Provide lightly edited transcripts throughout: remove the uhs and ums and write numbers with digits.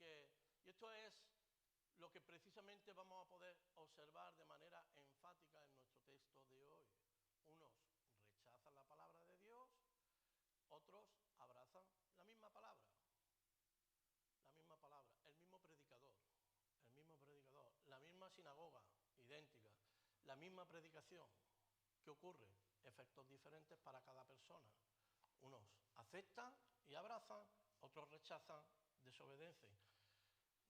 y esto es lo que precisamente vamos a poder observar de manera enfática en nuestro texto de hoy. Unos rechazan la palabra de Dios, otros abrazan la misma palabra, el mismo predicador, la misma sinagoga, idéntica, la misma predicación. ¿Qué ocurre? Efectos diferentes para cada persona. Unos aceptan y abrazan, otros rechazan, desobedecen.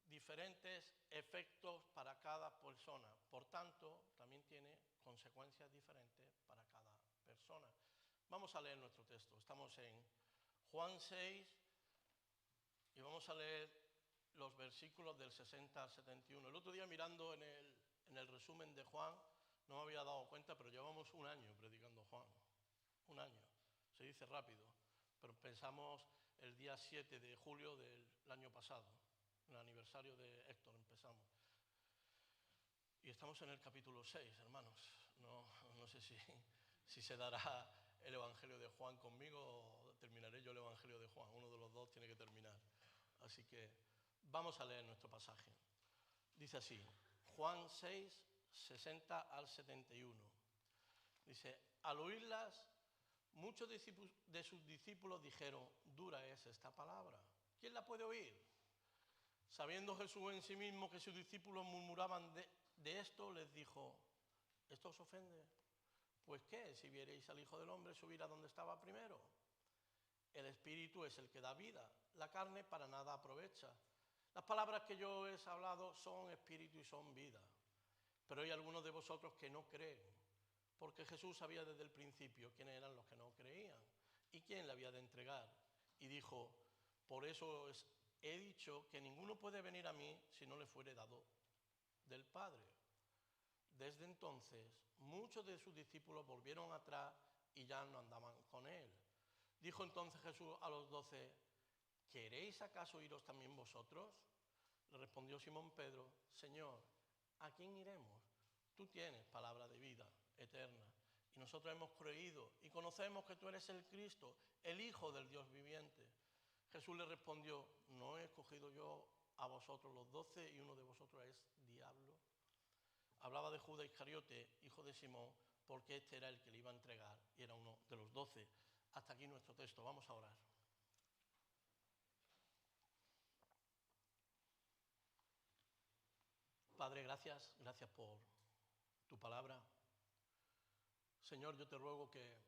Diferentes efectos para cada persona. Por tanto, también tiene consecuencias diferentes para cada persona. Vamos a leer nuestro texto. Estamos en Juan 6 y vamos a leer los versículos del 60 al 71. El otro día mirando en el resumen de Juan, no me había dado cuenta, pero llevamos un año predicando Juan. Un año. Se dice rápido, pero pensamos el día 7 de julio del año pasado, el aniversario de Héctor, empezamos. Y estamos en el capítulo 6, hermanos. No sé si se dará el Evangelio de Juan conmigo o terminaré yo el Evangelio de Juan. Uno de los dos tiene que terminar. Así que vamos a leer nuestro pasaje. Dice así, Juan 6, 60 al 71. Dice, al oírlas, muchos de sus discípulos dijeron, dura es esta palabra. ¿Quién la puede oír? Sabiendo Jesús en sí mismo que sus discípulos murmuraban de esto, les dijo, ¿esto os ofende? Pues ¿qué? Si viereis al Hijo del Hombre subir a donde estaba primero. El Espíritu es el que da vida, la carne para nada aprovecha. Las palabras que yo os he hablado son espíritu y son vida. Pero hay algunos de vosotros que no creen, porque Jesús sabía desde el principio quiénes eran los que no creían y quién le había de entregar. Y dijo, por eso he dicho que ninguno puede venir a mí si no le fuere dado del Padre. Desde entonces, muchos de sus discípulos volvieron atrás y ya no andaban con él. Dijo entonces Jesús a los 12, ¿queréis acaso iros también vosotros? Le respondió Simón Pedro, Señor, ¿a quién iremos? Tú tienes palabra de vida eterna. Y nosotros hemos creído y conocemos que tú eres el Cristo, el Hijo del Dios viviente. Jesús le respondió, ¿no he escogido yo a vosotros los 12 y uno de vosotros es diablo? Hablaba de Judas Iscariote, hijo de Simón, porque este era el que le iba a entregar y era uno de los 12. Hasta aquí nuestro texto, vamos a orar. Padre, gracias por tu palabra. Señor, yo te ruego que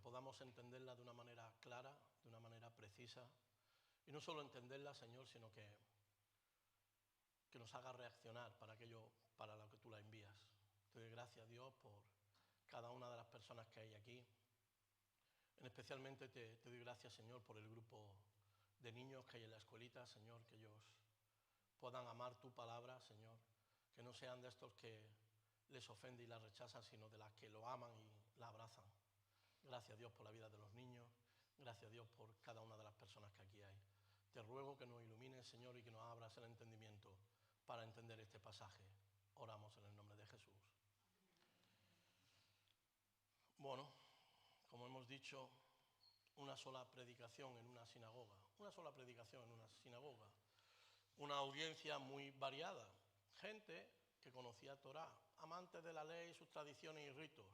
podamos entenderla de una manera clara, de una manera precisa, y no solo entenderla, Señor, sino que nos haga reaccionar para lo que tú la envías. Te doy gracias, Dios, por cada una de las personas que hay aquí. Especialmente te doy gracias, Señor, por el grupo de niños que hay en la escuelita, Señor, que ellos puedan amar tu palabra, Señor, que no sean de estos que les ofende y la rechazan, sino de las que lo aman y la abrazan. Gracias, Dios, por la vida de los niños. Gracias, Dios, por cada una de las personas que aquí hay. Te ruego que nos ilumines, Señor, y que nos abras el entendimiento para entender este pasaje. Oramos en el nombre de Jesús. Bueno, como hemos dicho, una sola predicación en una sinagoga. Una audiencia muy variada. Gente que conocía Torá, amantes de la ley, sus tradiciones y ritos.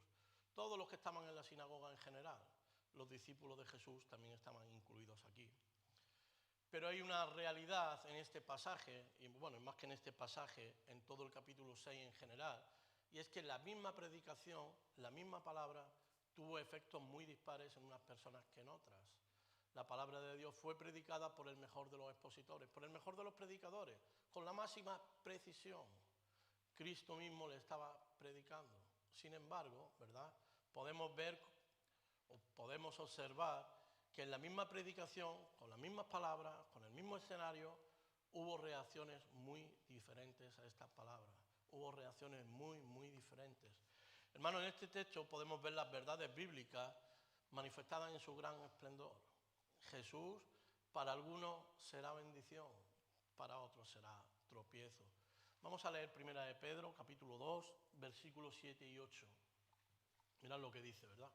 Todos los que estaban en la sinagoga en general. Los discípulos de Jesús también estaban incluidos aquí. Pero hay una realidad en este pasaje, y bueno, más que en este pasaje, en todo el capítulo 6 en general, y es que la misma predicación, la misma palabra, tuvo efectos muy dispares en unas personas que en otras. La palabra de Dios fue predicada por el mejor de los expositores, por el mejor de los predicadores, con la máxima precisión. Cristo mismo le estaba predicando. Sin embargo, ¿verdad?, podemos ver o podemos observar que en la misma predicación, con las mismas palabras, con el mismo escenario, hubo reacciones muy diferentes a estas palabras. Hubo reacciones muy, muy diferentes. Hermanos, en este texto podemos ver las verdades bíblicas manifestadas en su gran esplendor. Jesús, para algunos será bendición, para otros será tropiezo. Vamos a leer 1 de Pedro, capítulo 2, versículos 7 y 8. Mirad lo que dice, ¿verdad?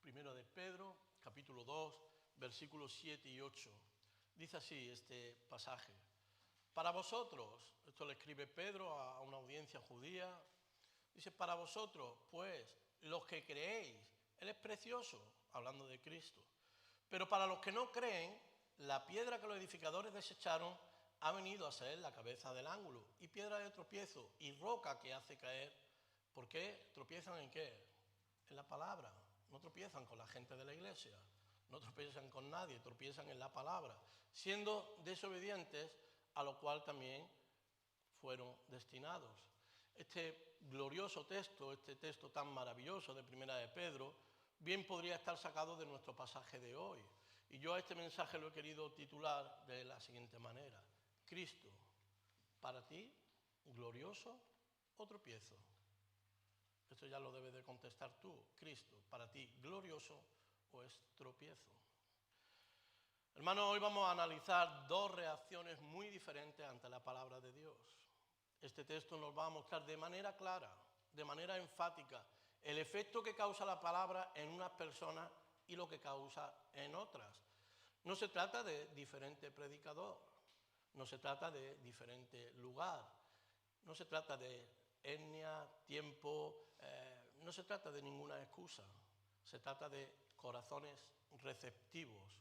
1 de Pedro, capítulo 2, versículos 7 y 8. Dice así este pasaje. Para vosotros, esto le escribe Pedro a una audiencia judía, dice, para vosotros, pues, los que creéis, Él es precioso, hablando de Cristo. Pero para los que no creen, la piedra que los edificadores desecharon ha venido a ser la cabeza del ángulo, y piedra de tropiezo, y roca que hace caer. ¿Por qué? ¿Tropiezan en qué? En la palabra. No tropiezan con la gente de la iglesia, no tropiezan con nadie, tropiezan en la palabra, siendo desobedientes, a lo cual también fueron destinados. Este glorioso texto, este texto tan maravilloso de Primera de Pedro, bien podría estar sacado de nuestro pasaje de hoy. Y yo a este mensaje lo he querido titular de la siguiente manera. Cristo, para ti, glorioso o tropiezo. Esto ya lo debes de contestar tú. Cristo, para ti, glorioso o es tropiezo. Hermanos, hoy vamos a analizar dos reacciones muy diferentes ante la palabra de Dios. Este texto nos va a mostrar de manera clara, de manera enfática, el efecto que causa la palabra en unas personas y lo que causa en otras. No se trata de diferente predicador, no se trata de diferente lugar, no se trata de etnia, tiempo, no se trata de ninguna excusa, se trata de corazones receptivos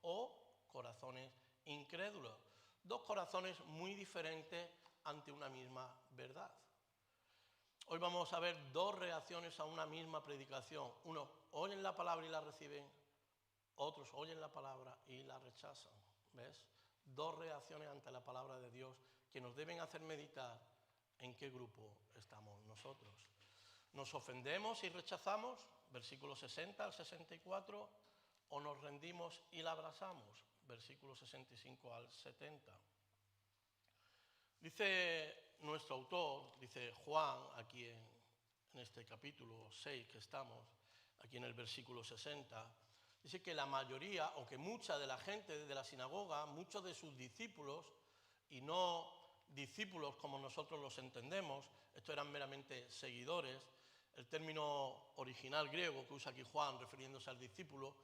o corazones incrédulos. Dos corazones muy diferentes ante una misma verdad. Hoy vamos a ver dos reacciones a una misma predicación. Unos oyen la palabra y la reciben, otros oyen la palabra y la rechazan. ¿Ves? Dos reacciones ante la palabra de Dios que nos deben hacer meditar en qué grupo estamos nosotros. ¿Nos ofendemos y rechazamos? Versículos 60 al 64. ¿O nos rendimos y la abrazamos? Versículos 65 al 70. Dice nuestro autor, dice Juan, aquí en este capítulo 6 que estamos, aquí en el versículo 60, dice que la mayoría, o que mucha de la gente de la sinagoga, muchos de sus discípulos, y no discípulos como nosotros los entendemos, estos eran meramente seguidores, el término original griego que usa aquí Juan refiriéndose al discípulo,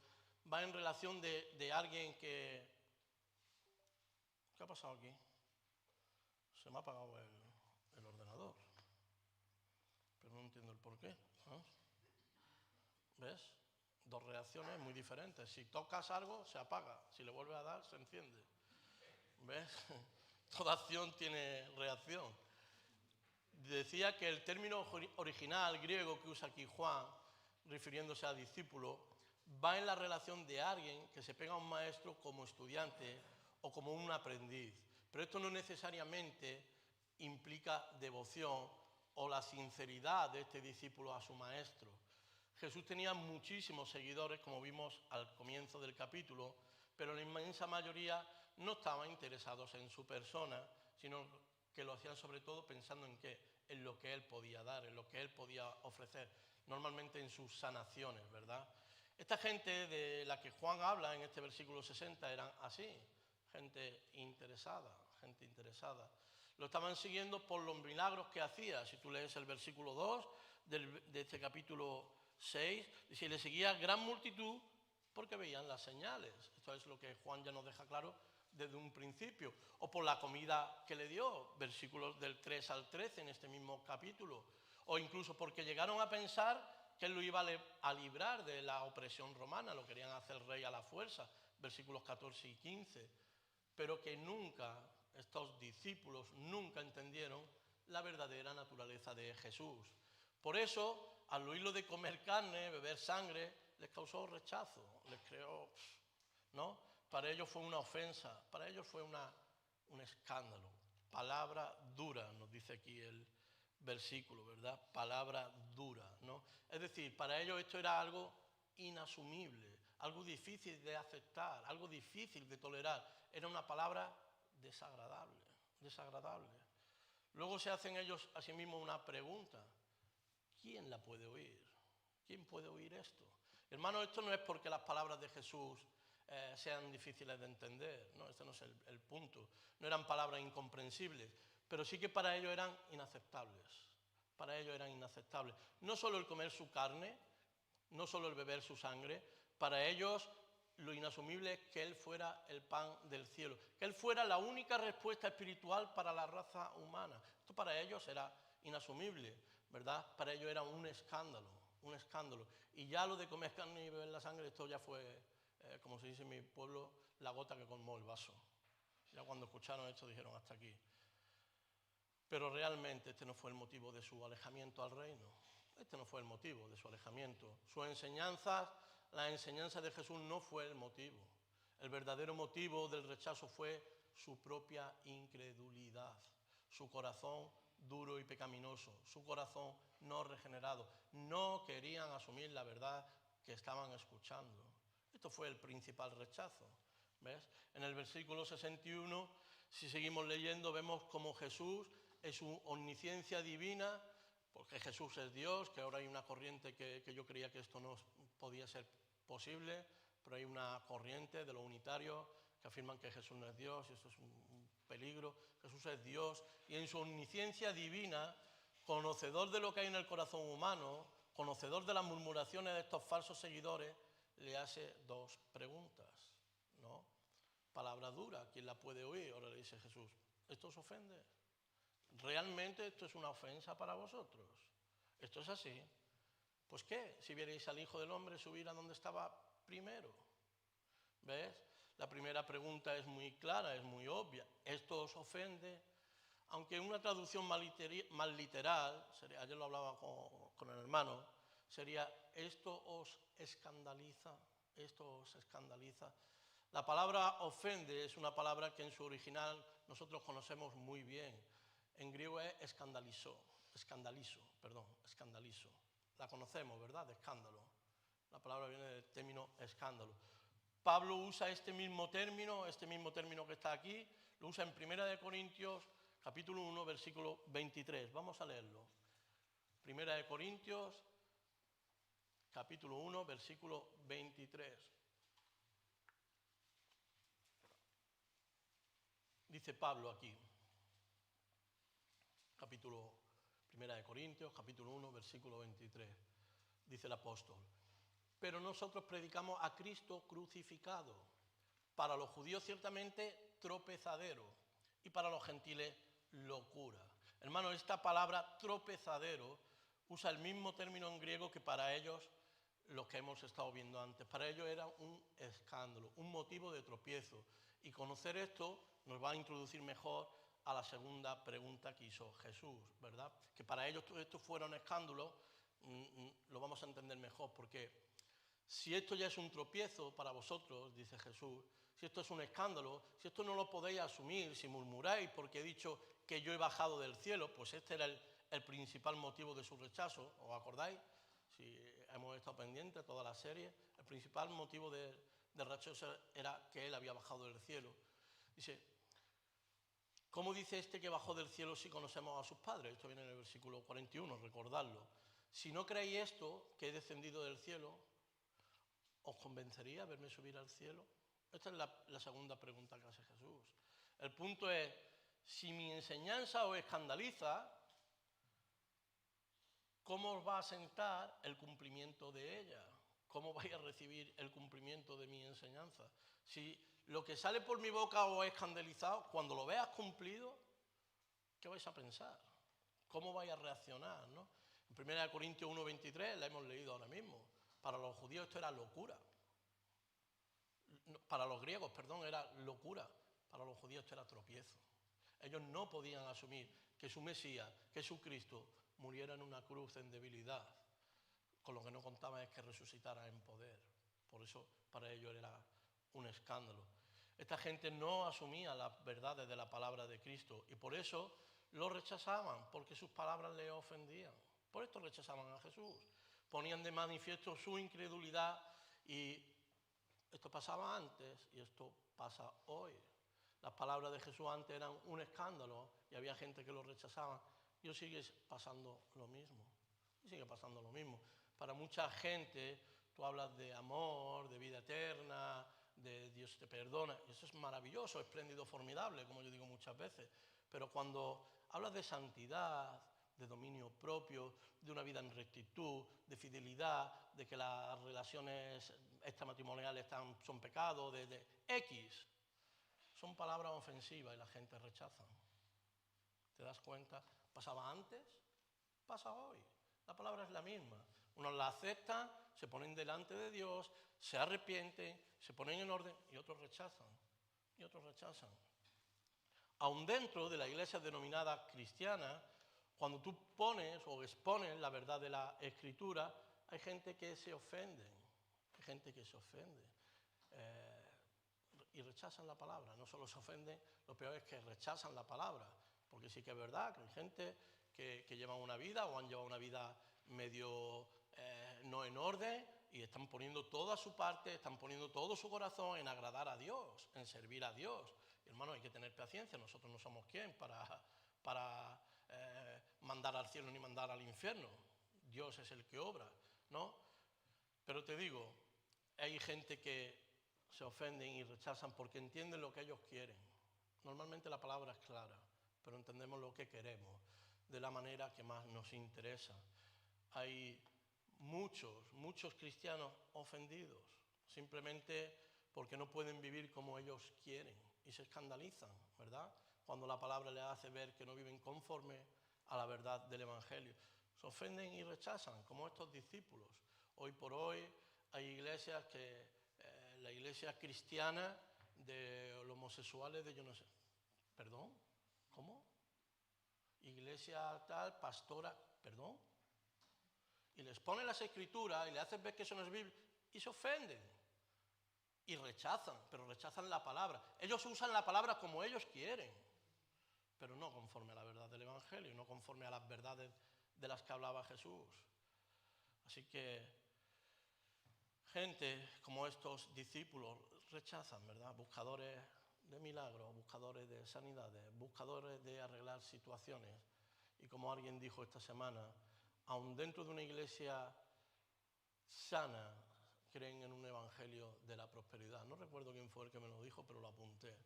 va en relación de alguien que... ¿Qué ha pasado aquí? Se me ha apagado el ordenador, pero no entiendo el porqué. ¿Eh? ¿Ves? Dos reacciones muy diferentes. Si tocas algo, se apaga. Si le vuelves a dar, se enciende. ¿Ves? Toda acción tiene reacción. Decía que el término original griego que usa aquí Juan, refiriéndose a discípulo, va en la relación de alguien que se pega a un maestro como estudiante o como un aprendiz. Pero esto no necesariamente implica devoción o la sinceridad de este discípulo a su maestro. Jesús tenía muchísimos seguidores, como vimos al comienzo del capítulo, pero la inmensa mayoría no estaban interesados en su persona, sino que lo hacían sobre todo pensando en qué, en lo que él podía dar, en lo que él podía ofrecer, normalmente en sus sanaciones, ¿verdad? Esta gente de la que Juan habla en este versículo 60 eran así, gente interesada. Lo estaban siguiendo por los milagros que hacía. Si tú lees el versículo 2 de este capítulo 6, dice, le seguía gran multitud porque veían las señales. Esto es lo que Juan ya nos deja claro desde un principio. O por la comida que le dio, versículos del 3 al 13 en este mismo capítulo. O incluso porque llegaron a pensar que él lo iba a librar de la opresión romana, lo querían hacer rey a la fuerza, versículos 14 y 15. Pero que nunca, estos discípulos nunca entendieron la verdadera naturaleza de Jesús. Por eso, al oírlo de comer carne, beber sangre, les causó rechazo, les creó, ¿no? Para ellos fue una ofensa, para ellos fue un escándalo. Palabra dura, nos dice aquí el versículo, ¿verdad? Palabra dura, ¿no? Es decir, para ellos esto era algo inasumible, algo difícil de aceptar, algo difícil de tolerar. Era una palabra desagradable. Luego se hacen ellos a sí mismos una pregunta. ¿Quién la puede oír? ¿Quién puede oír esto? Hermano, esto no es porque las palabras de Jesús sean difíciles de entender, no, este no es el punto. No eran palabras incomprensibles, pero sí que para ellos eran inaceptables. No solo el comer su carne, no solo el beber su sangre, para ellos lo inasumible es que Él fuera el pan del cielo, que Él fuera la única respuesta espiritual para la raza humana. Esto para ellos era inasumible, ¿verdad? Para ellos era un escándalo, un escándalo. Y ya lo de comer carne y beber la sangre, esto ya fue, como se dice en mi pueblo, la gota que colmó el vaso. Ya cuando escucharon esto dijeron hasta aquí. Pero realmente este no fue el motivo de su alejamiento al reino. Este no fue el motivo de su alejamiento. Sus enseñanzas, la enseñanza de Jesús no fue el motivo. El verdadero motivo del rechazo fue su propia incredulidad, su corazón duro y pecaminoso, su corazón no regenerado. No querían asumir la verdad que estaban escuchando. Esto fue el principal rechazo. ¿Ves? En el versículo 61, si seguimos leyendo, vemos como Jesús, en su omnisciencia divina, porque Jesús es Dios, que ahora hay una corriente que yo creía que esto no podía ser posible, pero hay una corriente de los unitarios que afirman que Jesús no es Dios, y eso es un peligro. Jesús es Dios, y en su omnisciencia divina, conocedor de lo que hay en el corazón humano, conocedor de las murmuraciones de estos falsos seguidores, le hace dos preguntas, ¿no? Palabra dura, ¿quién la puede oír? Ahora le dice Jesús, ¿esto os ofende? ¿Realmente esto es una ofensa para vosotros? ¿Esto es así? Pues ¿qué? Si vierais al Hijo del Hombre subir a donde estaba primero. ¿Ves? La primera pregunta es muy clara, es muy obvia. ¿Esto os ofende? Aunque una traducción más literal, sería, ayer lo hablaba con el hermano, sería ¿esto os escandaliza? ¿Esto os escandaliza? La palabra ofende es una palabra que en su original nosotros conocemos muy bien. En griego es escandalizo. La conocemos, ¿verdad? De escándalo. La palabra viene del término escándalo. Pablo usa este mismo término que está aquí, lo usa en 1 Corintios, capítulo 1, versículo 23. Vamos a leerlo. 1 Corintios, capítulo 1, versículo 23. Dice Pablo aquí, 1 Corintios, capítulo 1, versículo 23. Dice el apóstol, pero nosotros predicamos a Cristo crucificado, para los judíos ciertamente tropezadero y para los gentiles locura. Hermano, esta palabra tropezadero usa el mismo término en griego que para ellos los que hemos estado viendo antes. Para ellos era un escándalo, un motivo de tropiezo. Y conocer esto nos va a introducir mejor a la segunda pregunta que hizo Jesús, ¿verdad? Que para ellos todo esto fuera un escándalo, lo vamos a entender mejor, porque si esto ya es un tropiezo para vosotros, dice Jesús, si esto es un escándalo, si esto no lo podéis asumir, si murmuráis porque he dicho que yo he bajado del cielo, pues este era el principal motivo de su rechazo, ¿os acordáis? Si hemos estado pendientes de toda la serie, el principal motivo del rechazo era que él había bajado del cielo. Dice, ¿cómo dice este que bajó del cielo si conocemos a sus padres? Esto viene en el versículo 41, recordadlo. Si no creéis esto, que he descendido del cielo, ¿os convencería verme subir al cielo? Esta es la segunda pregunta que hace Jesús. El punto es, si mi enseñanza os escandaliza, ¿cómo os va a sentar el cumplimiento de ella? ¿Cómo vais a recibir el cumplimiento de mi enseñanza? Si lo que sale por mi boca os ha escandalizado, cuando lo veas cumplido, ¿qué vais a pensar? ¿Cómo vais a reaccionar, ¿no? En 1 Corintios 1:23 la hemos leído ahora mismo. Para los judíos esto era locura. Para los griegos, perdón, era locura. Para los judíos esto era tropiezo. Ellos no podían asumir que su Mesías, Jesucristo, muriera en una cruz en debilidad. Con lo que no contaban es que resucitara en poder. Por eso para ellos era un escándalo. Esta gente no asumía las verdades de la palabra de Cristo y por eso lo rechazaban, porque sus palabras les ofendían. Por esto rechazaban a Jesús. Ponían de manifiesto su incredulidad y esto pasaba antes y esto pasa hoy. Las palabras de Jesús antes eran un escándalo y había gente que lo rechazaba. Y hoy sigue pasando lo mismo. Y sigue pasando lo mismo. Para mucha gente tú hablas de amor, de vida eterna, de Dios te perdona. Y eso es maravilloso, espléndido, formidable, como yo digo muchas veces. Pero cuando hablas de santidad, de dominio propio, de una vida en rectitud, de fidelidad, de que las relaciones extramatrimoniales son pecado, de X. Son palabras ofensivas y la gente rechaza. ¿Te das cuenta? ¿Pasaba antes? Pasa hoy. La palabra es la misma. Unos la aceptan, se ponen delante de Dios, se arrepienten, se ponen en orden y otros rechazan. Y otros rechazan. Aun dentro de la iglesia denominada cristiana, cuando tú pones o expones la verdad de la Escritura, hay gente que se ofende. Hay gente que se ofende. Y rechazan la palabra. No solo se ofenden, lo peor es que rechazan la palabra. Porque sí que es verdad que hay gente que llevan una vida o han llevado una vida medio no en orden y están poniendo toda su parte, están poniendo todo su corazón en agradar a Dios, en servir a Dios. Y, hermano, hay que tener paciencia. Nosotros no somos quien para mandar al cielo ni mandar al infierno. Dios es el que obra, ¿no? Pero te digo, hay gente que se ofenden y rechazan porque entienden lo que ellos quieren. Normalmente la palabra es clara, pero entendemos lo que queremos de la manera que más nos interesa. Hay muchos cristianos ofendidos, simplemente porque no pueden vivir como ellos quieren y se escandalizan, ¿verdad? Cuando la palabra les hace ver que no viven conforme a la verdad del Evangelio. Se ofenden y rechazan, como estos discípulos. Hoy por hoy hay iglesias que, la iglesia cristiana de los homosexuales, de yo no sé, ¿perdón? ¿Cómo? Iglesia tal, pastora, ¿perdón? Y les ponen las escrituras y le hacen ver que eso no es Biblia y se ofenden. Y rechazan, pero rechazan la palabra. Ellos usan la palabra como ellos quieren, pero no conforme a la verdad del Evangelio, no conforme a las verdades de las que hablaba Jesús. Así que gente como estos discípulos rechazan, ¿verdad? Buscadores de milagros, buscadores de sanidades, buscadores de arreglar situaciones. Y como alguien dijo esta semana, aun dentro de una iglesia sana, creen en un evangelio de la prosperidad. No recuerdo quién fue el que me lo dijo, pero lo apunté.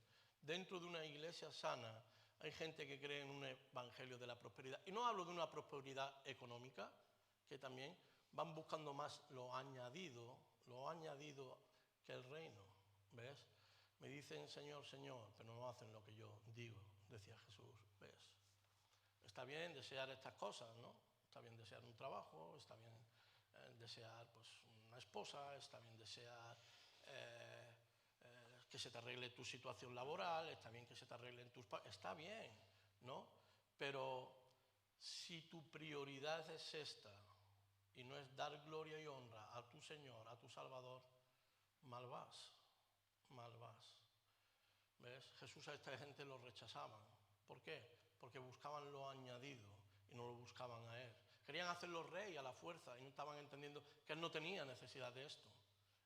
Dentro de una iglesia sana hay gente que cree en un evangelio de la prosperidad. Y no hablo de una prosperidad económica, que también van buscando más lo añadido que el reino. ¿Ves? Me dicen Señor, Señor, pero no hacen lo que yo digo, decía Jesús. ¿Ves? Está bien desear estas cosas, ¿no? Está bien desear un trabajo, está bien desear pues, una esposa, está bien desear que se te arregle tu situación laboral, está bien que se te arreglen tus... Está bien, ¿no? Pero si tu prioridad es esta y no es dar gloria y honra a tu Señor, a tu Salvador, mal vas, mal vas. ¿Ves? Jesús a esta gente lo rechazaba. ¿Por qué? Porque buscaban lo añadido y no lo buscaban a Él. Querían hacerlo rey a la fuerza y no estaban entendiendo que Él no tenía necesidad de esto.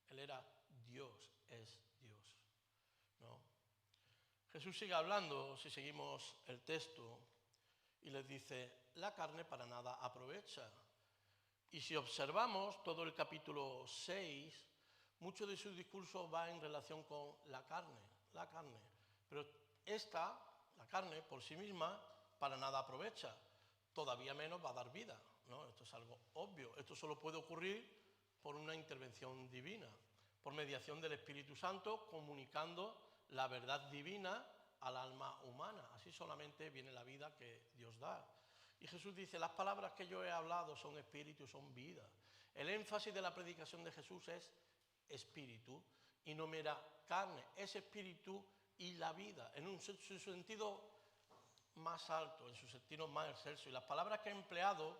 Él era Dios, es Dios, ¿no? Jesús sigue hablando, si seguimos el texto, y les dice, la carne para nada aprovecha. Y si observamos todo el capítulo 6, mucho de su discurso va en relación con la carne. Pero la carne por sí misma, para nada aprovecha. Todavía menos va a dar vida, ¿no? Esto es algo obvio. Esto solo puede ocurrir por una intervención divina, por mediación del Espíritu Santo, comunicando la verdad divina al alma humana. Así solamente viene la vida que Dios da. Y Jesús dice, las palabras que yo he hablado son espíritu, son vida. El énfasis de la predicación de Jesús es espíritu y no mera carne, es espíritu y la vida, en su sentido más alto, en su sentido más excelso. Y las palabras que he empleado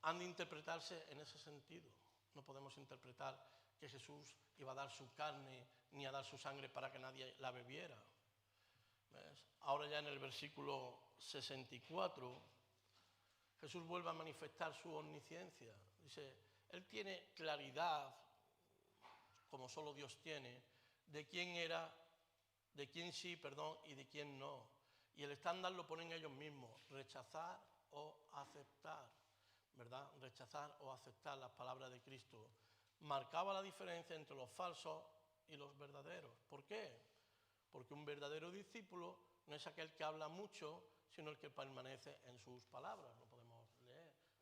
han de interpretarse en ese sentido. No podemos interpretar que Jesús iba a dar su carne ni a dar su sangre para que nadie la bebiera. ¿Ves? Ahora ya en el versículo 64, Jesús vuelve a manifestar su omnisciencia. Dice, Él tiene claridad, como solo Dios tiene, de quién era, de quién sí, perdón, y de quién no. Y el estándar lo ponen ellos mismos, rechazar o aceptar, ¿verdad? Rechazar o aceptar las palabras de Cristo. Marcaba la diferencia entre los falsos y los verdaderos. ¿Por qué? Porque un verdadero discípulo no es aquel que habla mucho, sino el que permanece en sus palabras. Lo podemos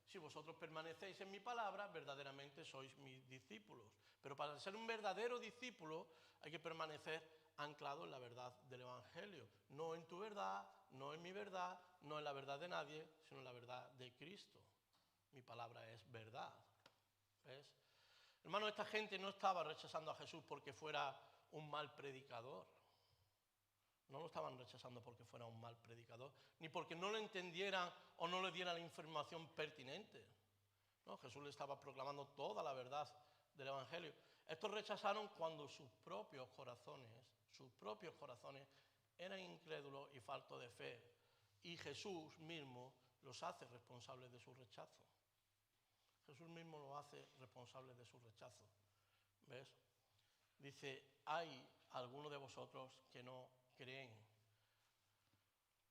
Si vosotros permanecéis en mi palabra, verdaderamente sois mis discípulos. Pero para ser un verdadero discípulo hay que permanecer anclado en la verdad del Evangelio. No en tu verdad, no en mi verdad, no en la verdad de nadie, sino en la verdad de Cristo. Mi palabra es verdad. ¿Ves? Hermano, esta gente no estaba rechazando a Jesús porque fuera un mal predicador. No lo estaban rechazando porque fuera un mal predicador, ni porque no lo entendieran o no le dieran la información pertinente. No, Jesús le estaba proclamando toda la verdad del Evangelio. Estos rechazaron cuando sus propios corazones eran incrédulos y faltos de fe. Y Jesús mismo los hace responsables de su rechazo. Jesús mismo los hace responsables de su rechazo. ¿Ves? Dice, hay algunos de vosotros que no creen.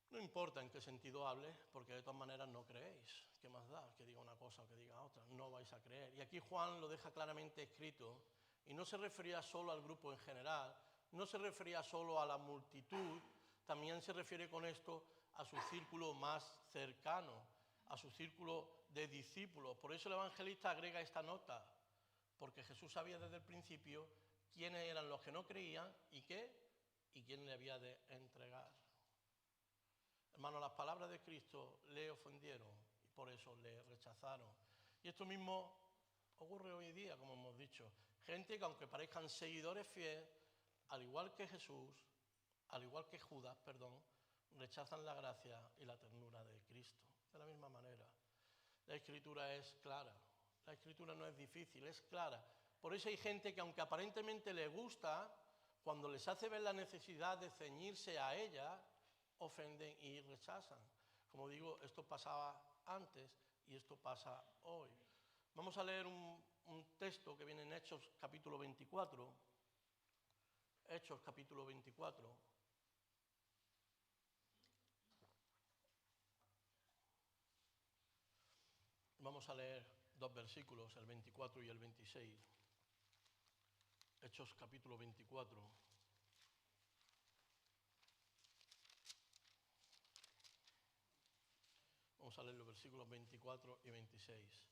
No importa en qué sentido hable, porque de todas maneras no creéis. ¿Qué más da? Que diga una cosa o que diga otra. No vais a creer. Y aquí Juan lo deja claramente escrito, y no se refería solo al grupo en general, no se refería solo a la multitud, también se refiere con esto a su círculo más cercano, a su círculo de discípulos. Por eso el evangelista agrega esta nota, porque Jesús sabía desde el principio quiénes eran los que no creían y quién le había de entregar. Hermano, las palabras de Cristo le ofendieron y por eso le rechazaron. Y esto mismo ocurre hoy día, como hemos dicho. Gente que aunque parezcan seguidores fieles, al igual que Jesús, al igual que Judas, rechazan la gracia y la ternura de Cristo. De la misma manera, la Escritura es clara. La Escritura no es difícil, es clara. Por eso hay gente que aunque aparentemente le gusta, cuando les hace ver la necesidad de ceñirse a ella, ofenden y rechazan. Como digo, esto pasaba antes y esto pasa hoy. Vamos a leer un texto que viene en Hechos capítulo 24. Hechos capítulo 24. Vamos a leer dos versículos, el 24 y el 26. Hechos capítulo 24. Vamos a leer los versículos 24 y 26.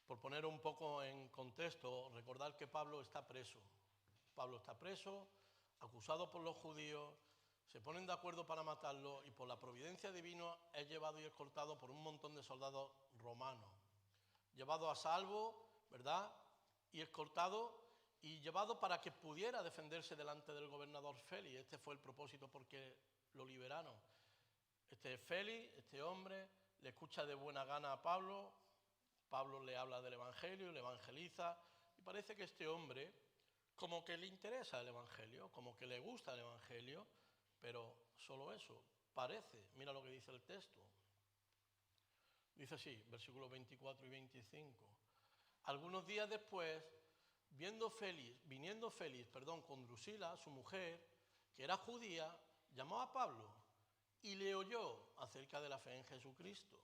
Por poner un poco en contexto, recordar que Pablo está preso. Pablo está preso, acusado por los judíos, se ponen de acuerdo para matarlo y por la providencia divina es llevado y escoltado por un montón de soldados romanos. Llevado a salvo, ¿verdad? Y escoltado y llevado para que pudiera defenderse delante del gobernador Félix. Este fue el propósito por que lo liberaron. Félix, este hombre, le escucha de buena gana a Pablo. Pablo le habla del Evangelio, le evangeliza, y parece que este hombre como que le interesa el Evangelio, como que le gusta el Evangelio, pero solo eso, parece. Mira lo que dice el texto. Dice así, versículos 24 y 25. Algunos días después, viniendo Félix, con Drusila, su mujer, que era judía, llamó a Pablo y le oyó acerca de la fe en Jesucristo.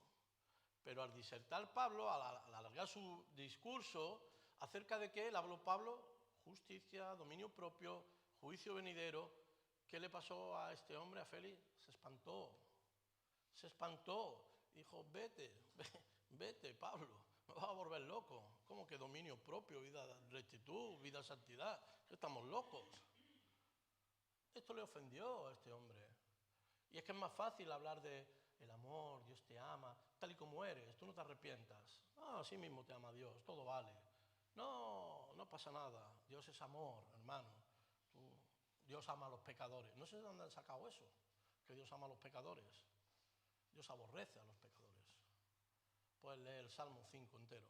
Pero al disertar Pablo, al alargar su discurso, acerca de qué él habló Pablo, justicia, dominio propio, juicio venidero, ¿qué le pasó a este hombre, a Félix? Se espantó, dijo, vete, Pablo, me vas a volver loco. ¿Cómo que dominio propio, vida de rectitud, vida de santidad? Estamos locos. Esto le ofendió a este hombre. Y es que es más fácil hablar de el amor, Dios te ama, tal y como eres, tú no te arrepientas. Así mismo te ama Dios, todo vale. No pasa nada, Dios es amor, hermano. Dios ama a los pecadores. No sé de dónde han sacado eso, que Dios ama a los pecadores. Dios aborrece a los pecadores. Puedes leer el Salmo 5 entero.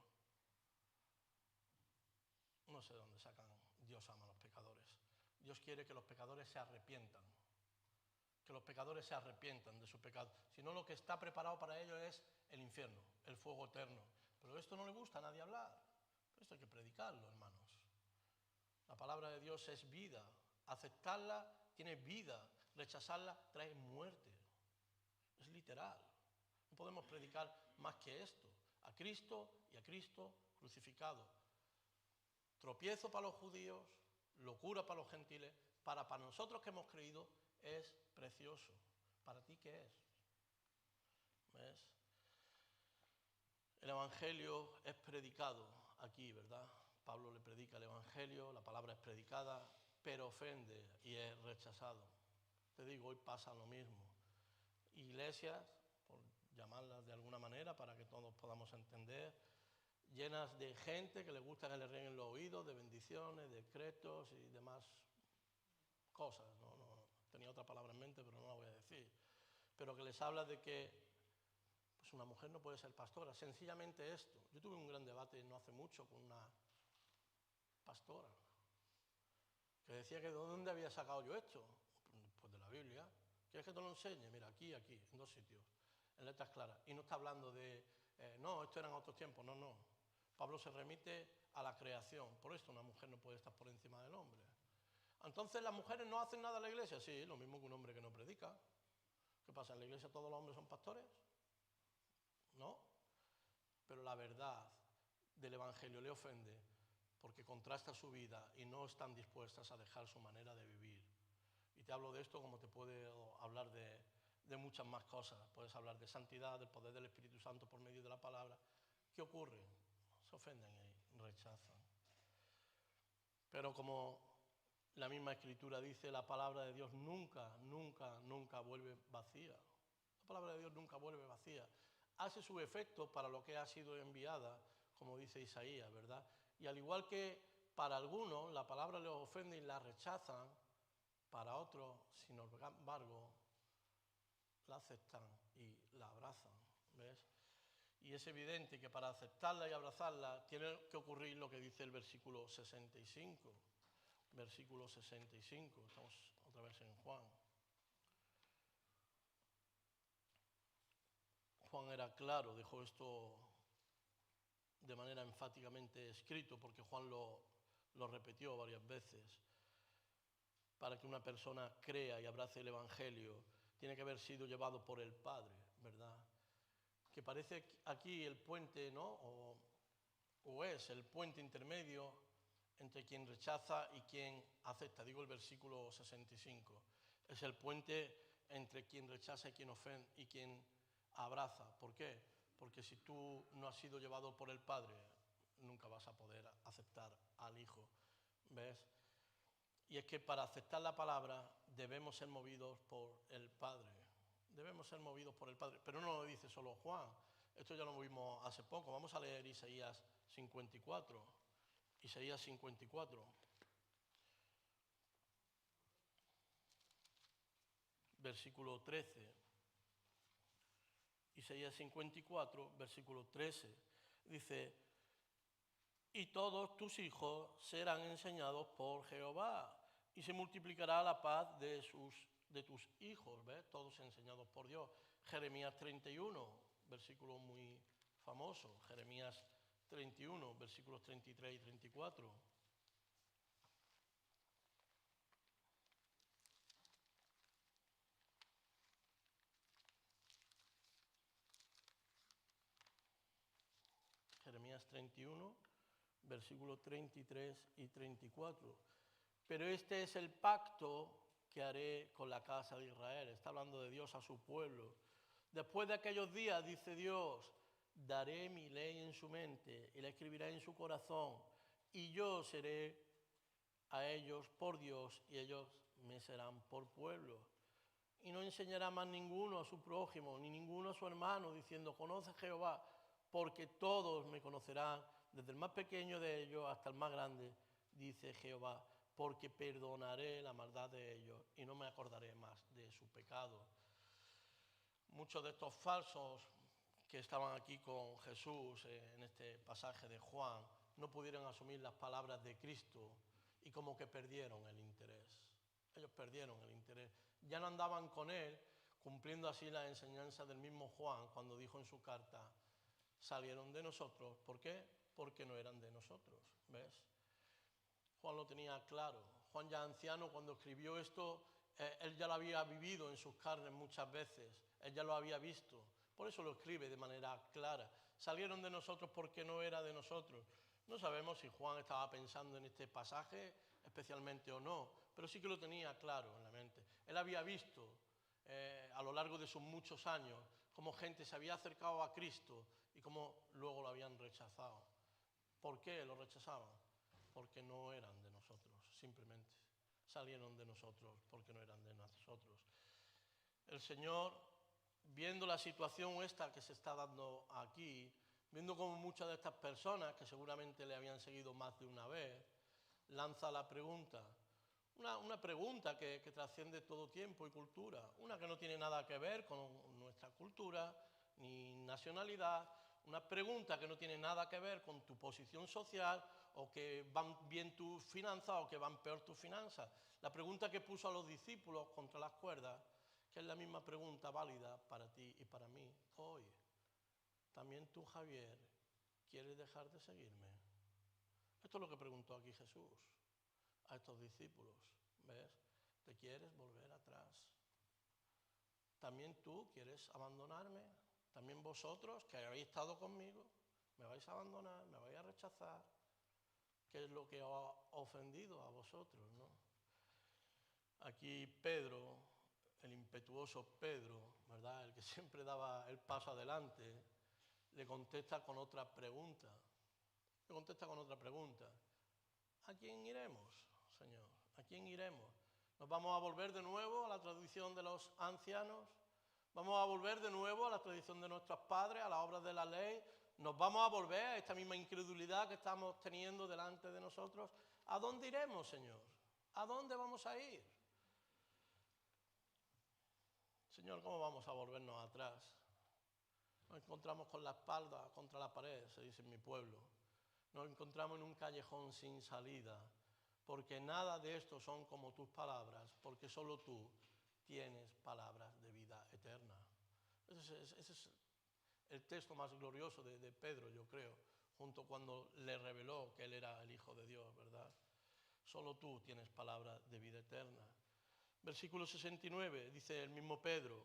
No sé de dónde sacan Dios ama a los pecadores. Dios quiere que los pecadores se arrepientan. Que los pecadores se arrepientan de su pecado. Si no, lo que está preparado para ellos es el infierno, el fuego eterno. Pero esto no le gusta a nadie hablar. Pero esto hay que predicarlo, hermanos. La palabra de Dios es vida. Aceptarla tiene vida. Rechazarla trae muerte. Es literal. No podemos predicar más que esto. A Cristo y a Cristo crucificado. Tropiezo para los judíos, locura para los gentiles. Para nosotros que hemos creído es precioso. ¿Para ti qué es? ¿Ves? El Evangelio es predicado aquí, ¿verdad? Pablo le predica el Evangelio, la palabra es predicada, pero ofende y es rechazado. Te digo, hoy pasa lo mismo. Iglesias, por llamarlas de alguna manera para que todos podamos entender, llenas de gente que le gusta que le rieguen los oídos, de bendiciones, de decretos y demás cosas. No, tenía otra palabra en mente, pero no la voy a decir. Pero que les habla de que pues una mujer no puede ser pastora, sencillamente esto. Yo tuve un gran debate no hace mucho con una pastora que decía que de dónde había sacado yo esto. Pues de la Biblia. ¿Quieres que te lo enseñe? Mira, aquí, en dos sitios, en letras claras. Y no está hablando de, no, esto eran otros tiempos, no. Pablo se remite a la creación. Por esto una mujer no puede estar por encima del hombre. Entonces, ¿las mujeres no hacen nada en la iglesia? Sí, lo mismo que un hombre que no predica. ¿Qué pasa? ¿En la iglesia todos los hombres son pastores? No. Pero la verdad del Evangelio le ofende porque contrasta su vida y no están dispuestas a dejar su manera de vivir. Y te hablo de esto como te puedo hablar de muchas más cosas. Puedes hablar de santidad, del poder del Espíritu Santo por medio de la palabra. ¿Qué ocurre? Se ofenden y rechazan. Pero como la misma Escritura dice, la palabra de Dios nunca vuelve vacía. La palabra de Dios nunca vuelve vacía. Hace su efecto para lo que ha sido enviada, como dice Isaías, ¿verdad? Y al igual que para algunos la palabra les ofende y la rechazan, para otros, sin embargo, la aceptan y la abrazan, ¿ves? Y es evidente que para aceptarla y abrazarla tiene que ocurrir lo que dice el versículo 65. Versículo 65, estamos otra vez en Juan. Juan era claro, dejó esto de manera enfáticamente escrito, porque Juan lo repitió varias veces. Para que una persona crea y abrace el Evangelio, tiene que haber sido llevado por el Padre, ¿verdad? Que parece aquí el puente, ¿no? O es el puente intermedio entre quien rechaza y quien acepta. Digo el versículo 65. Es el puente entre quien rechaza y quien ofende y quien abraza. ¿Por qué? Porque si tú no has sido llevado por el Padre, nunca vas a poder aceptar al Hijo. ¿Ves? Y es que para aceptar la palabra debemos ser movidos por el Padre. Debemos ser movidos por el Padre. Pero no lo dice solo Juan. Esto ya lo vimos hace poco. Vamos a leer Isaías 54. Isaías 54. Versículo 13. Isaías 54, versículo 13. Dice, y todos tus hijos serán enseñados por Jehová, y se multiplicará la paz de tus hijos, ¿ves? Todos enseñados por Dios. Jeremías 31, versículo muy famoso. Jeremías 31, versículos 33 y 34. Jeremías 31, versículos 33 y 34. Pero este es el pacto que haré con la casa de Israel. Está hablando de Dios a su pueblo. Después de aquellos días, dice Dios, daré mi ley en su mente y la escribiré en su corazón. Y yo seré a ellos por Dios y ellos me serán por pueblo. Y no enseñará más ninguno a su prójimo, ni ninguno a su hermano, diciendo, conoce a Jehová, porque todos me conocerán, desde el más pequeño de ellos hasta el más grande, dice Jehová, porque perdonaré la maldad de ellos y no me acordaré más de su pecado. Muchos de estos falsos que estaban aquí con Jesús en este pasaje de Juan no pudieron asumir las palabras de Cristo y como que perdieron el interés. Ellos perdieron el interés. Ya no andaban con él, cumpliendo así la enseñanza del mismo Juan cuando dijo en su carta, salieron de nosotros. ¿Por qué? Porque no eran de nosotros. ¿Ves? Juan lo tenía claro. Juan ya anciano cuando escribió esto, él ya lo había vivido en sus carnes muchas veces. Él ya lo había visto. Por eso lo escribe de manera clara. Salieron de nosotros porque no era de nosotros. No sabemos si Juan estaba pensando en este pasaje especialmente o no, pero sí que lo tenía claro en la mente. Él había visto a lo largo de sus muchos años cómo gente se había acercado a Cristo y cómo luego lo habían rechazado. ¿Por qué lo rechazaban? Porque no eran de nosotros, simplemente. Salieron de nosotros porque no eran de nosotros. El Señor, viendo la situación esta que se está dando aquí, viendo cómo muchas de estas personas, que seguramente le habían seguido más de una vez, lanza la pregunta, una pregunta que trasciende todo tiempo y cultura, una que no tiene nada que ver con nuestra cultura ni nacionalidad, una pregunta que no tiene nada que ver con tu posición social o que van bien tus finanzas o que van peor tus finanzas. La pregunta que puso a los discípulos contra las cuerdas, que es la misma pregunta válida para ti y para mí hoy. ¿También tú, Javier, quieres dejar de seguirme? Esto es lo que preguntó aquí Jesús a estos discípulos. ¿Ves? ¿Te quieres volver atrás? ¿También tú quieres abandonarme? ¿También vosotros que habéis estado conmigo me vais a abandonar, me vais a rechazar? ¿Qué es lo que os ha ofendido a vosotros, no? Aquí Pedro, el impetuoso Pedro, ¿verdad?, el que siempre daba el paso adelante, le contesta con otra pregunta. Le contesta con otra pregunta. ¿A quién iremos, Señor? ¿A quién iremos? ¿Nos vamos a volver de nuevo a la tradición de los ancianos? ¿Vamos a volver de nuevo a la tradición de nuestros padres, a las obras de la ley? ¿Nos vamos a volver a esta misma incredulidad que estamos teniendo delante de nosotros? ¿A dónde iremos, Señor? ¿A dónde vamos a ir? Señor, ¿cómo vamos a volvernos atrás? Nos encontramos con la espalda contra la pared, se dice en mi pueblo. Nos encontramos en un callejón sin salida, porque nada de esto son como tus palabras, porque solo tú tienes palabras de vida eterna. Ese es el texto más glorioso de Pedro, yo creo, junto cuando le reveló que él era el Hijo de Dios, ¿verdad? Solo tú tienes palabras de vida eterna. Versículo 69, dice el mismo Pedro,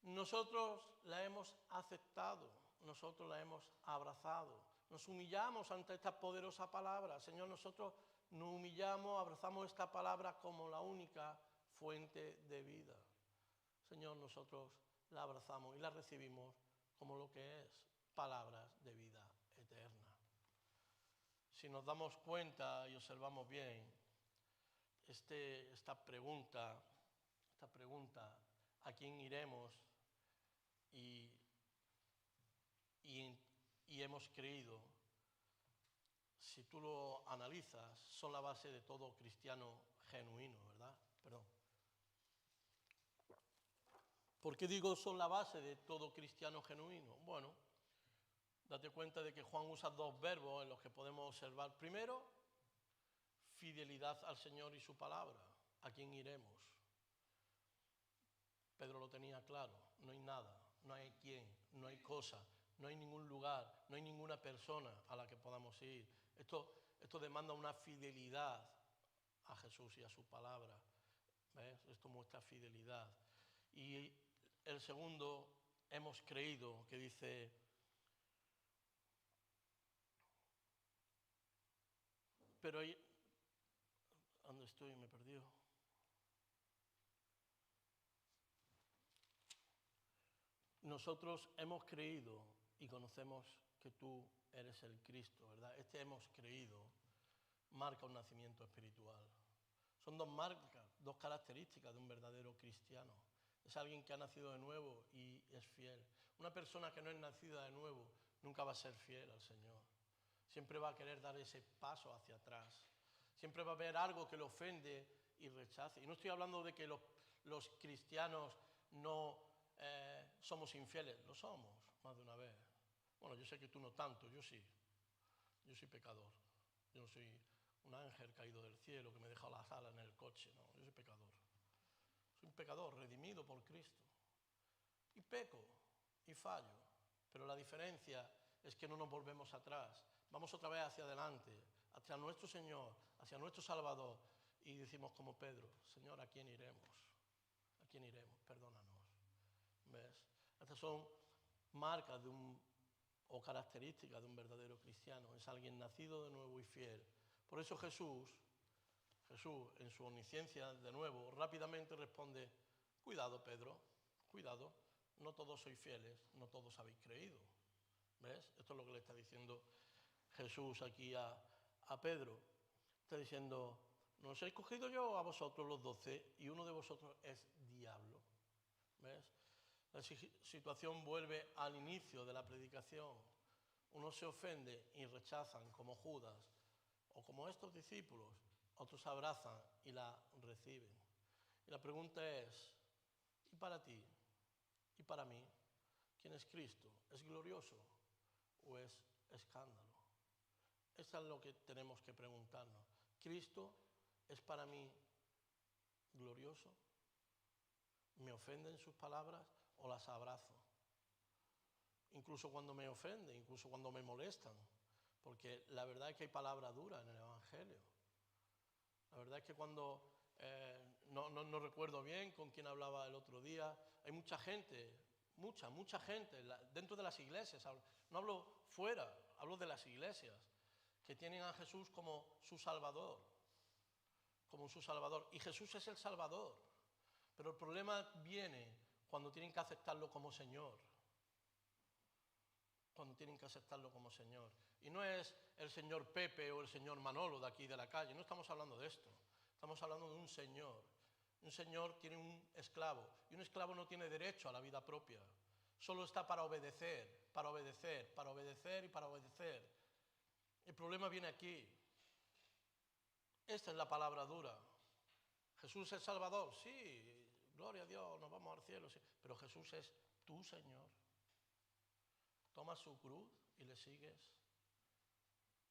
nosotros la hemos aceptado, nosotros la hemos abrazado, nos humillamos ante esta poderosa palabra. Señor, nosotros nos humillamos, abrazamos esta palabra como la única fuente de vida. Señor, nosotros la abrazamos y la recibimos como lo que es, palabras de vida eterna. Si nos damos cuenta y observamos bien, esta pregunta, ¿a quién iremos? Y hemos creído, si tú lo analizas, son la base de todo cristiano genuino, ¿verdad? Perdón. ¿Por qué digo son la base de todo cristiano genuino? Bueno, date cuenta de que Juan usa dos verbos en los que podemos observar. Primero, fidelidad al Señor y su palabra. ¿A quién iremos? Pedro lo tenía claro, no hay nada, no hay quién, no hay cosa, no hay ningún lugar, no hay ninguna persona a la que podamos ir. Esto demanda una fidelidad a Jesús y a su palabra. ¿Ves? Esto muestra fidelidad. Y el segundo, hemos creído, que dice, pero ¿dónde estoy? Me he perdido. Nosotros hemos creído y conocemos que tú eres el Cristo, ¿verdad? Hemos creído marca un nacimiento espiritual. Son dos marcas, dos características de un verdadero cristiano. Es alguien que ha nacido de nuevo y es fiel. Una persona que no es nacida de nuevo nunca va a ser fiel al Señor. Siempre va a querer dar ese paso hacia atrás. Siempre va a haber algo que le ofende y rechace. Y no estoy hablando de que los cristianos no somos infieles. Lo somos, más de una vez. Bueno, yo sé que tú no tanto, yo sí. Yo soy pecador. Yo no soy un ángel caído del cielo que me deja las alas en el coche. No, yo soy pecador. Soy un pecador redimido por Cristo. Y peco y fallo. Pero la diferencia es que no nos volvemos atrás. Vamos otra vez hacia adelante, hacia nuestro Señor, hacia nuestro Salvador. Y decimos como Pedro, Señor, ¿a quién iremos? ¿A quién iremos? Perdónanos. ¿Ves? Estas son marcas o características de un verdadero cristiano. Es alguien nacido de nuevo y fiel. Por eso Jesús, en su omnisciencia, de nuevo, rápidamente responde, cuidado, Pedro, cuidado, no todos sois fieles, no todos habéis creído. ¿Ves? Esto es lo que le está diciendo Jesús aquí a Pedro. Está diciendo, ¿no os he escogido yo a vosotros los 12 y uno de vosotros es diablo? ¿Ves? La situación vuelve al inicio de la predicación. Unos se ofenden y rechazan como Judas o como estos discípulos, otros abrazan y la reciben. Y la pregunta es, ¿y para ti? ¿Y para mí? ¿Quién es Cristo? ¿Es glorioso o es escándalo? Eso es lo que tenemos que preguntarnos. ¿Cristo es para mí glorioso? ¿Me ofenden sus palabras o las abrazo? Incluso cuando me ofenden, incluso cuando me molestan, porque la verdad es que hay palabra dura en el Evangelio. La verdad es que cuando, no recuerdo bien con quién hablaba el otro día, hay mucha gente, mucha gente dentro de las iglesias, no hablo fuera, hablo de las iglesias, que tienen a Jesús como su Salvador, y Jesús es el Salvador, pero el problema viene cuando tienen que aceptarlo como Señor. Cuando tienen que aceptarlo como Señor. Y no es el señor Pepe o el señor Manolo de aquí de la calle, no estamos hablando de esto. Estamos hablando de un señor. Un señor tiene un esclavo y un esclavo no tiene derecho a la vida propia. Solo está para obedecer, para obedecer, para obedecer y para obedecer. El problema viene aquí. Esta es la palabra dura. Jesús es Salvador, sí, gloria a Dios, nos vamos al cielo, sí, pero Jesús es tu Señor. Tomas su cruz y le sigues.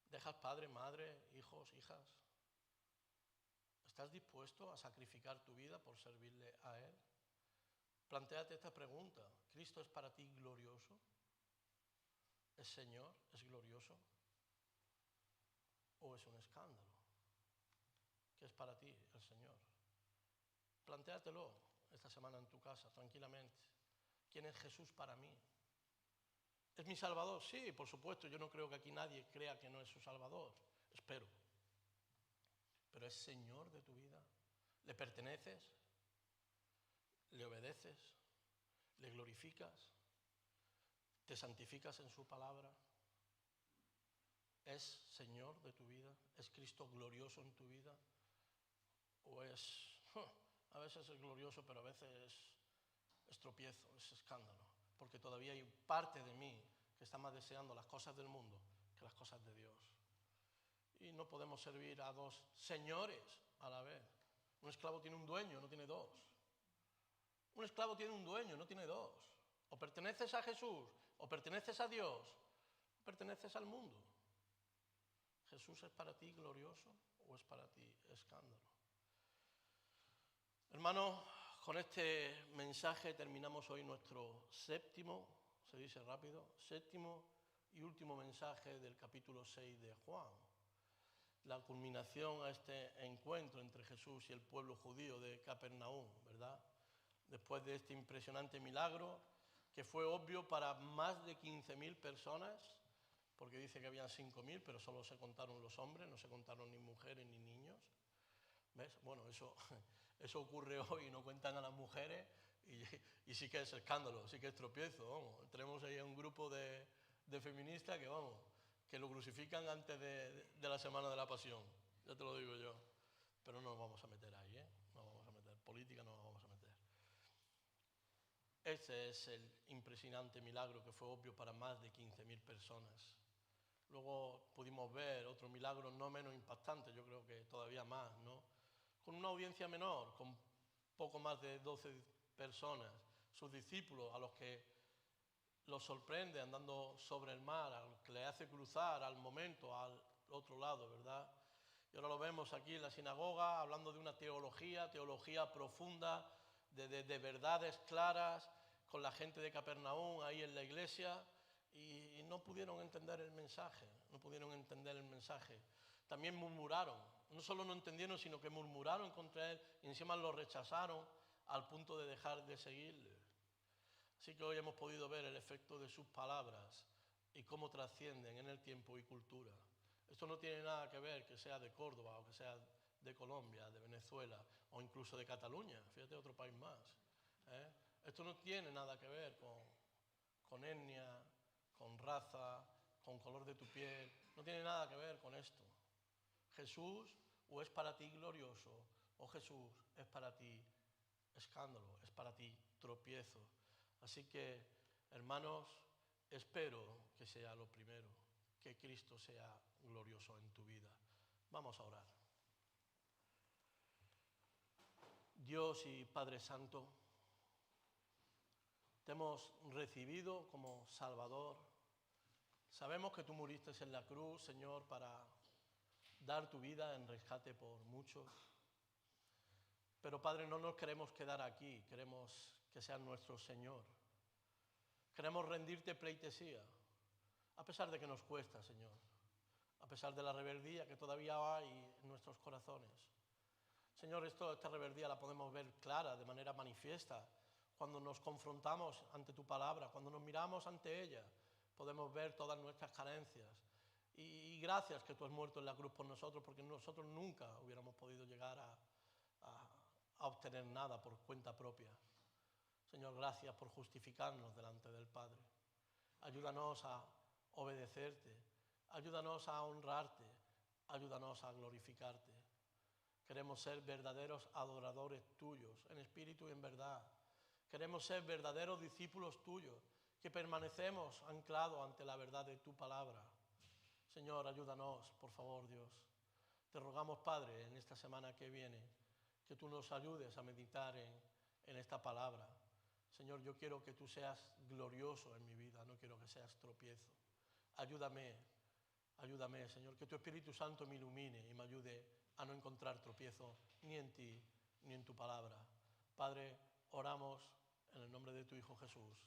Dejas padre, madre, hijos, hijas. ¿Estás dispuesto a sacrificar tu vida por servirle a Él? Plantéate esta pregunta. ¿Cristo es para ti glorioso? ¿Es Señor? ¿Es glorioso? ¿O es un escándalo? ¿Qué es para ti el Señor? Plantéatelo esta semana en tu casa, tranquilamente. ¿Quién es Jesús para mí? ¿Es mi Salvador? Sí, por supuesto, yo no creo que aquí nadie crea que no es su Salvador, espero. Pero ¿es Señor de tu vida? ¿Le perteneces? ¿Le obedeces? ¿Le glorificas? ¿Te santificas en su palabra? ¿Es Señor de tu vida? ¿Es Cristo glorioso en tu vida? ¿O es, a veces es glorioso, pero a veces es tropiezo, es escándalo? Porque todavía hay parte de mí que está más deseando las cosas del mundo que las cosas de Dios. Y no podemos servir a dos señores a la vez. Un esclavo tiene un dueño, no tiene dos. Un esclavo tiene un dueño, no tiene dos. O perteneces a Jesús, o perteneces a Dios, o perteneces al mundo. ¿Jesús es para ti glorioso o es para ti escándalo? Hermanos, con este mensaje terminamos hoy nuestro séptimo, se dice rápido, séptimo y último mensaje del capítulo 6 de Juan. La culminación a este encuentro entre Jesús y el pueblo judío de Capernaum, ¿verdad? Después de este impresionante milagro, que fue obvio para más de 15.000 personas, porque dice que habían 5.000, pero solo se contaron los hombres, no se contaron ni mujeres ni niños. ¿Ves? Bueno, eso ocurre hoy, no cuentan a las mujeres y sí que es escándalo, sí que es tropiezo, vamos. Tenemos ahí a un grupo de feministas que, vamos, que lo crucifican antes de la Semana de la Pasión, ya te lo digo yo. Pero no nos vamos a meter ahí, ¿eh? No nos vamos a meter, política no nos vamos a meter. Ese es el impresionante milagro que fue obvio para más de 15.000 personas. Luego pudimos ver otro milagro no menos impactante, yo creo que todavía más, ¿no? Con una audiencia menor, con poco más de 12 personas, sus discípulos, a los que los sorprende andando sobre el mar, a los que le hace cruzar al momento al otro lado, ¿verdad? Y ahora lo vemos aquí en la sinagoga, hablando de una teología profunda, de verdades claras, con la gente de Capernaum ahí en la iglesia, y no pudieron entender el mensaje, También murmuraron, no solo no entendieron, sino que murmuraron contra él y encima lo rechazaron al punto de dejar de seguirle. Así que hoy hemos podido ver el efecto de sus palabras y cómo trascienden en el tiempo y cultura. Esto no tiene nada que ver que sea de Córdoba o que sea de Colombia, de Venezuela o incluso de Cataluña, fíjate, otro país más. Esto no tiene nada que ver con etnia, con raza, con color de tu piel. No tiene nada que ver con esto. Jesús o es para ti glorioso, o Jesús es para ti escándalo, es para ti tropiezo. Así que, hermanos, espero que sea lo primero, que Cristo sea glorioso en tu vida. Vamos a orar. Dios y Padre Santo, te hemos recibido como Salvador. Sabemos que tú muriste en la cruz, Señor, para dar tu vida en rescate por muchos. Pero, Padre, no nos queremos quedar aquí, queremos que seas nuestro Señor. Queremos rendirte pleitesía, a pesar de que nos cuesta, Señor, a pesar de la rebeldía que todavía hay en nuestros corazones. Señor, esta rebeldía la podemos ver clara, de manera manifiesta, cuando nos confrontamos ante tu palabra, cuando nos miramos ante ella, podemos ver todas nuestras carencias. Y gracias que tú has muerto en la cruz por nosotros, porque nosotros nunca hubiéramos podido llegar a obtener nada por cuenta propia. Señor, gracias por justificarnos delante del Padre. Ayúdanos a obedecerte, ayúdanos a honrarte, ayúdanos a glorificarte. Queremos ser verdaderos adoradores tuyos, en espíritu y en verdad. Queremos ser verdaderos discípulos tuyos, que permanecemos anclados ante la verdad de tu palabra. Señor, ayúdanos, por favor, Dios. Te rogamos, Padre, en esta semana que viene, que tú nos ayudes a meditar en esta palabra. Señor, yo quiero que tú seas glorioso en mi vida, no quiero que seas tropiezo. Ayúdame, Señor, que tu Espíritu Santo me ilumine y me ayude a no encontrar tropiezo ni en ti ni en tu palabra. Padre, oramos en el nombre de tu Hijo Jesús.